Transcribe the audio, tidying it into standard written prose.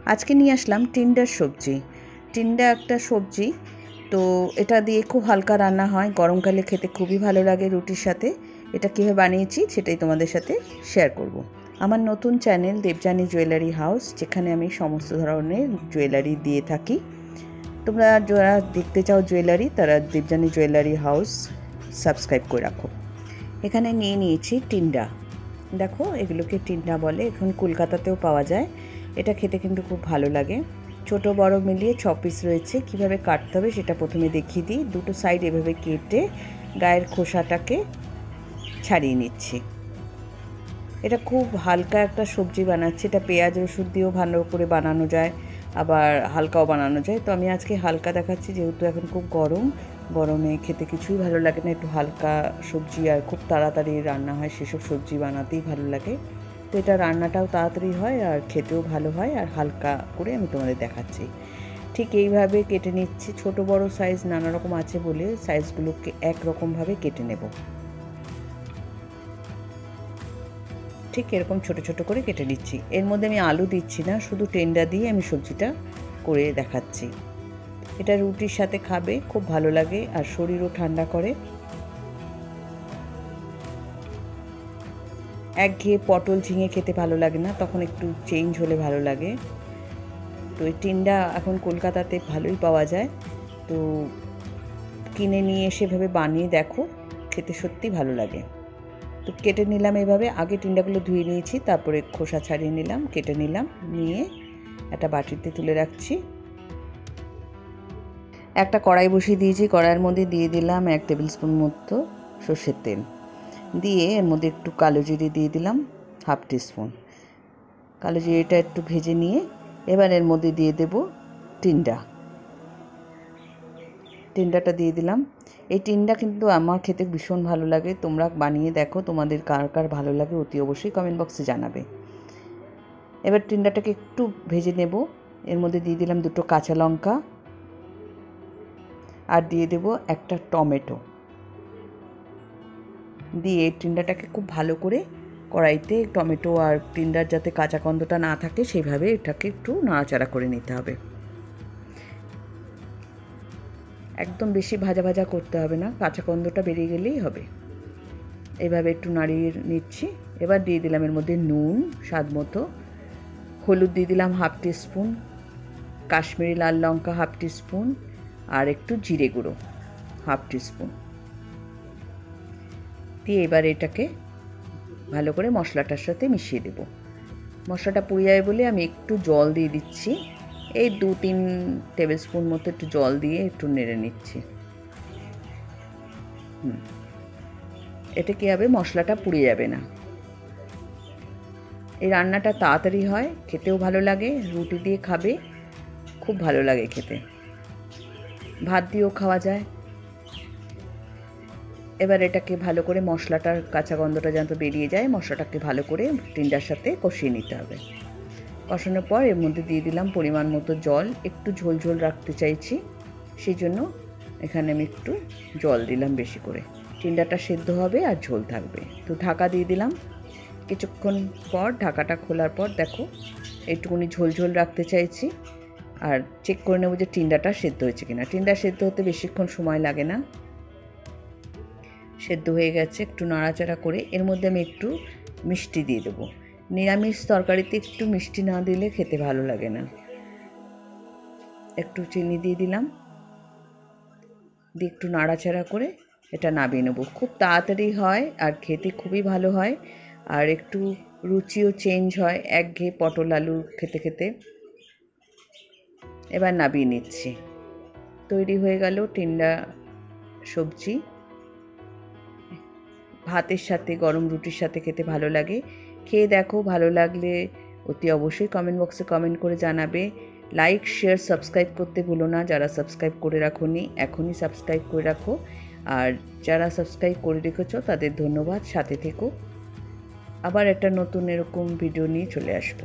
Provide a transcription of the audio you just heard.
আজকে নিয়ে আসলাম টিন্ডার সবজি। টিন্ডা একটা সবজি, তো এটা দিয়ে খুব হালকা রান্না হয়, গরমকালে খেতে খুবই ভালো লাগে রুটির সাথে। এটা কীভাবে বানিয়েছি সেটাই তোমাদের সাথে শেয়ার করব। আমার নতুন চ্যানেল দেবযানী জুয়েলারি হাউস, যেখানে আমি সমস্ত ধরনের জুয়েলারি দিয়ে থাকি। তোমরা যারা দেখতে চাও জুয়েলারি, তারা দেবযানী জুয়েলারি হাউস সাবস্ক্রাইব করে রাখো। এখানে নিয়ে নিয়েছি টিন্ডা। দেখো, এগুলোকে টিন্ডা বলে, এখন কলকাতাতেও পাওয়া যায়। এটা খেতে কিন্তু খুব ভালো লাগে। ছোট বড় মিলিয়ে 6 পিস রয়েছে। কিভাবে কাটতে হবে সেটা প্রথমে দেখিয়ে দিই। দুটো সাইড এভাবে কেটে গায়ের খোসাটাকে ছাড়িয়ে নিচ্ছি। এটা খুব হালকা একটা সবজি বানাচ্ছি। এটা পেঁয়াজ রসুন দিয়েও ভালো করে বানানো যায়, আবার হালকাও বানানো যায়। তো আমি আজকে হালকা দেখাচ্ছি, যেহেতু এখন খুব গরমে খেতে কিছুই ভালো লাগে না। একটু হালকা সবজি আর খুব তাড়াতাড়ি রান্না হয় সেসব সবজি বানাতেই ভালো লাগে। তো এটা রান্নাটাও তাড়াতাড়ি হয় আর খেতেও ভালো হয়, আর হালকা করে আমি তোমাদের দেখাচ্ছি। ঠিক এইভাবে কেটে নিচ্ছি। ছোট বড় সাইজ নানা রকম আছে বলে সাইজগুলোকে একরকমভাবে কেটে নেব। ঠিক এরকম ছোট ছোট করে কেটে নিচ্ছি। এর মধ্যে আমি আলু দিচ্ছি না, শুধু টেন্ডা দিয়ে আমি সবজিটা করে দেখাচ্ছি। এটা রুটির সাথে খাবে, খুব ভালো লাগে আর শরীরও ঠান্ডা করে। একঘেয়ে পটল ঝিঙে খেতে ভালো লাগে না, তখন একটু চেঞ্জ হলে ভালো লাগে। তো এই টিন্ডা এখন কলকাতাতে ভালোই পাওয়া যায়, তো কিনে নিয়ে এসে এভাবে বানিয়ে দেখো, খেতে সত্যি ভালো লাগে। তো কেটে নিলাম এভাবে। আগে টিন্ডাগুলো ধুয়ে নিয়েছি, তারপরে খোসা ছাড়িয়ে নিলাম, কেটে নিলাম, নিয়ে একটা বাটিতে তুলে রাখছি। একটা কড়াই বসিয়ে দিয়েছি। কড়াইয়ের মধ্যে দিয়ে দিলাম 1 টেবিল স্পুন মতো সর্ষের তেল, দিয়ে এর মধ্যে একটু কালো জিরে দিয়ে দিলাম 1/2 টিস্পুন। কালো জিরেটা একটু ভেজে নিয়ে এবার এর মধ্যে দিয়ে দেব টিন্ডাটা দিয়ে দিলাম। এই টিন্ডা কিন্তু আমার খেতে ভীষণ ভালো লাগে। তোমরা বানিয়ে দেখো, তোমাদের কার কার ভালো লাগে অতি অবশ্যই কমেন্ট বক্সে জানাবে। এবার টিন্ডাটাকে একটু ভেজে নেব। এর মধ্যে দিয়ে দিলাম 2টো কাঁচা লঙ্কা, আর দিয়ে দেব একটা টমেটো। দিয়ে টিন্ডাটাকে খুব ভালো করে কড়াইতে, টমেটো আর টিন্ডার যাতে কাঁচা গন্ধটা না থাকে সেইভাবে এটাকে একটু নাড়াচাড়া করে নিতে হবে। একদম বেশি ভাজা ভাজা করতে হবে না, কাঁচা গন্ধটা বেরিয়ে গেলেই হবে। এইভাবে একটু নাড়িয়ে নিচ্ছি। এবার দিয়ে দিলাম এর মধ্যে নুন স্বাদ মতো, হলুদ দিয়ে দিলাম 1/2 টিস্পুন, কাশ্মীরি লাল লঙ্কা 1/2 টিস্পুন, আর একটু জিরে গুঁড়ো 1/2 টিস্পুন দিয়ে এবার এটাকে ভালো করে মশলাটার সাথে মিশিয়ে দেব। মশলাটা পুড়ে যাবে বলে আমি একটু জল দিয়ে দিচ্ছি। এই 2-3 টেবিল স্পুন মতো একটু জল দিয়ে একটু নেড়ে নিচ্ছি। এতে কী হবে, মশলাটা পুড়ে যাবে না। এই রান্নাটা তাড়াতাড়ি হয়, খেতেও ভালো লাগে। রুটি দিয়ে খাবে, খুব ভালো লাগে খেতে। ভাত দিয়েও খাওয়া যায়। এবার এটাকে ভালো করে মশলাটার কাঁচা গন্ধটা যেন বেরিয়ে যায়, মশলাটাকে ভালো করে টিন্ডার সাথে কষিয়ে নিতে হবে। কষানোর পর এর মধ্যে দিয়ে দিলাম পরিমাণ মতো জল। একটু ঝোল ঝোল রাখতে চাইছি, সেই জন্য এখানে আমি একটু জল দিলাম বেশি করে। টিন্ডাটা সেদ্ধ হবে আর ঝোল থাকবে। তো ঢাকা দিয়ে দিলাম। কিছুক্ষণ পর ঢাকাটা খোলার পর দেখো, একটুখানি ঝোল ঝোল রাখতে চাইছি, আর চেক করে নেব যে টিন্ডাটা সেদ্ধ হয়েছে কিনা। টিন্ডা সেদ্ধ হতে বেশিক্ষণ সময় লাগে না, সেদ্ধ হয়ে গেছে। একটু নাড়াচাড়া করে এর মধ্যে আমি একটু মিষ্টি দিয়ে দেবো। নিরামিষ তরকারিতে একটু মিষ্টি না দিলে খেতে ভালো লাগে না। একটু চিনি দিয়ে দিলাম, দিয়ে একটু নাড়াচাড়া করে এটা নামিয়ে নেব। খুব তাড়াতাড়ি হয় আর খেতে খুবই ভালো হয়, আর একটু রুচিও চেঞ্জ হয় একঘেয়ে পটল আলু খেতে খেতে। এবার নামিয়ে নিচ্ছি। তৈরি হয়ে গেল টিন্ডা সবজি। ভাতের সাথে, গরম রুটির সাথে খেতে ভালো লাগে। খেয়ে দেখো, ভালো লাগলে অতি অবশ্যই কমেন্ট বক্সে কমেন্ট করে জানাবে। লাইক শেয়ার সাবস্ক্রাইব করতে ভুলো না। যারা সাবস্ক্রাইব করে রাখোনি, এখনই সাবস্ক্রাইব করে রাখো, আর যারা সাবস্ক্রাইব করে রেখেছো তাদের ধন্যবাদ। সাথে থেকো, আবার একটা নতুন এরকম ভিডিও নিয়ে চলে আসবো।